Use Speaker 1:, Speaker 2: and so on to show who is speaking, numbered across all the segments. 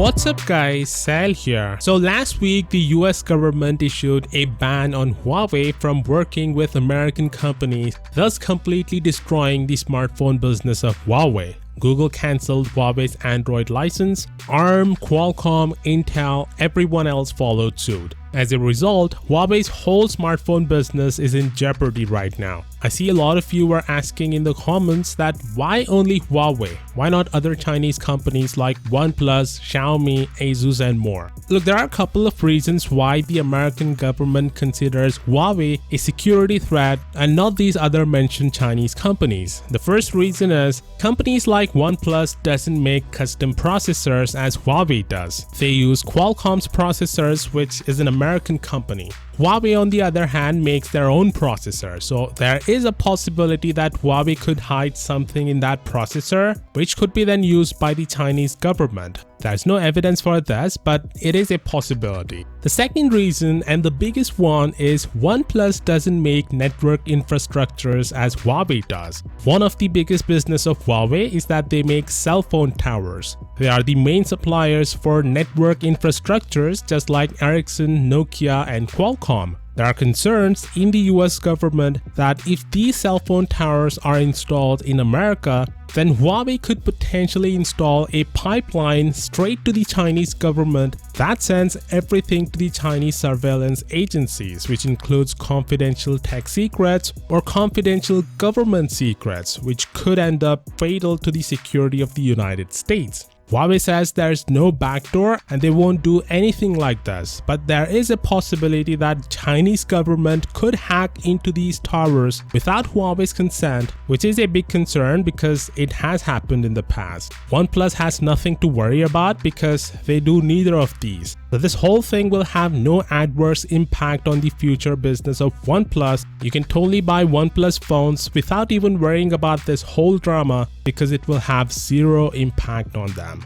Speaker 1: What's up guys, Sal here. So last week the US government issued a ban on Huawei from working with American companies, thus completely destroying the smartphone business of Huawei. Google cancelled Huawei's Android license, ARM, Qualcomm, Intel, everyone else followed suit. As a result, Huawei's whole smartphone business is in jeopardy right now. I see a lot of you are asking in the comments that why only Huawei? Why not other Chinese companies like OnePlus, Xiaomi, Asus and more? Look, there are a couple of reasons why the American government considers Huawei a security threat and not these other mentioned Chinese companies. The first reason is companies like OnePlus doesn't make custom processors as Huawei does. They use Qualcomm's processors, which is an American company. Huawei on the other hand makes their own processor, so there is a possibility that Huawei could hide something in that processor which could be then used by the Chinese government. There's no evidence for this, but it is a possibility. The second reason, and the biggest one, is OnePlus doesn't make network infrastructures as Huawei does. One of the biggest business of Huawei is that they make cell phone towers. They are the main suppliers for network infrastructures just like Ericsson, Nokia and Qualcomm. There are concerns in the US government that if these cell phone towers are installed in America, then Huawei could potentially install a pipeline straight to the Chinese government that sends everything to the Chinese surveillance agencies, which includes confidential tech secrets or confidential government secrets, which could end up fatal to the security of the United States. Huawei says there's no backdoor and they won't do anything like this, but there is a possibility that Chinese government could hack into these towers without Huawei's consent, which is a big concern because it has happened in the past. OnePlus has nothing to worry about because they do neither of these. So this whole thing will have no adverse impact on the future business of OnePlus. You can totally buy OnePlus phones without even worrying about this whole drama because it will have zero impact on them.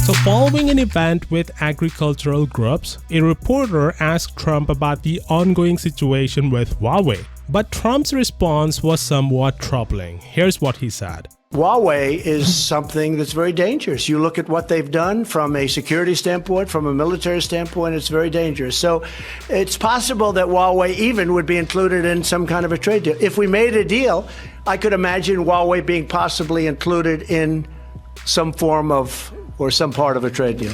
Speaker 1: So following an event with agricultural groups, a reporter asked Trump about the ongoing situation with Huawei. But Trump's response was somewhat troubling. Here's what he said.
Speaker 2: Huawei is something that's very dangerous. You look at what they've done from a security standpoint, from a military standpoint, it's very dangerous. So it's possible that Huawei even would be included in some kind of a trade deal. If we made a deal, I could imagine Huawei being possibly included in some form of or some part of a trade deal.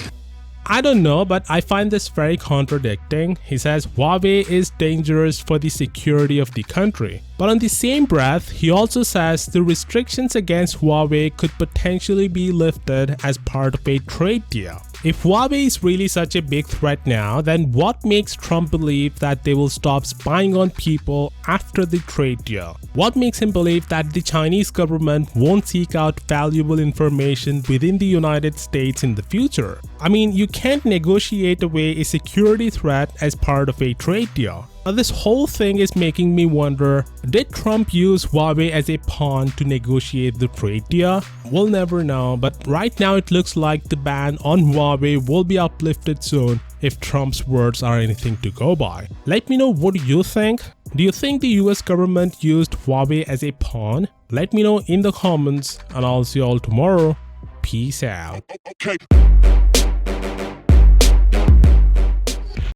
Speaker 1: I don't know, but I find this very contradicting. He says Huawei is dangerous for the security of the country. But on the same breath, he also says the restrictions against Huawei could potentially be lifted as part of a trade deal. If Huawei is really such a big threat now, then what makes Trump believe that they will stop spying on people after the trade deal? What makes him believe that the Chinese government won't seek out valuable information within the United States in the future? I mean, you can't negotiate away a security threat as part of a trade deal. Now, this whole thing is making me wonder, did Trump use Huawei as a pawn to negotiate the trade deal? We'll never know, but right now it looks like the ban on Huawei will be uplifted soon if Trump's words are anything to go by. Let me know, what do you think? Do you think the US government used Huawei as a pawn? Let me know in the comments and I'll see you all tomorrow. Peace out.
Speaker 3: Okay.